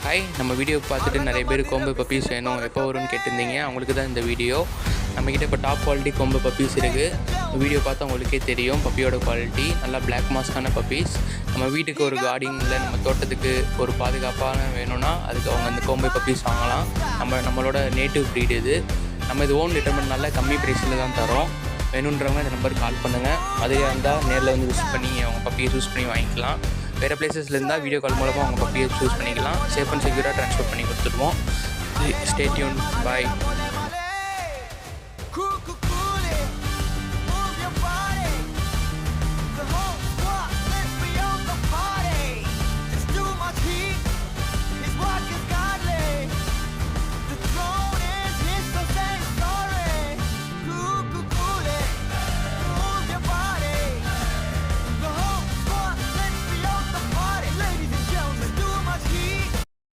Hi, நம்ம video பார்த்துட்டு நிறைய பேர் கொம்பு பப்பீஸ் வேணும் எப்போ வரும்னு கேட்டிருந்தீங்க. அவங்களுக்கு தான் இந்த வீடியோ. நம்மக்கிட்ட இப்போ டாப் குவாலிட்டி கொம்பு பப்பீஸ் இருக்குது. வீடியோ பார்த்தா உங்களுக்கே தெரியும் பப்பியோட குவாலிட்டி. நல்லா பிளாக் மாஸ்க்கான பப்பீஸ். நம்ம வீட்டுக்கு ஒரு கார்டிங்கில் நம்ம தோட்டத்துக்கு ஒரு பாதுகாப்பான வேணும்னா அதுக்கு அவங்க அந்த கொம்பு பப்பீஸ் வாங்கலாம். நம்மளோட நேட்டிவ் ப்ரீடு இது. நம்ம இது ஓன் டிட்டர்மெண்ட் நல்லா கம்மி ப்ரைஸில் தான் தரோம். வேணுன்றவங்க இந்த நம்பருக்கு கால் பண்ணுங்கள். அதுவே இருந்தால் நேரில் வந்து விசிட் பண்ணி அவங்க பப்பியை சூஸ் பண்ணி வாங்கிக்கலாம். வேறு பிளேசஸில் இருந்தால் வீடியோ கால் மூலமாக அவங்க பப்பியை சூஸ் பண்ணிக்கலாம். சேஃப் அண்ட் செக்யூராக ட்ரான்ஸ்ஃபர் பண்ணி கொடுத்துருவோம். Stay tune. பாய்.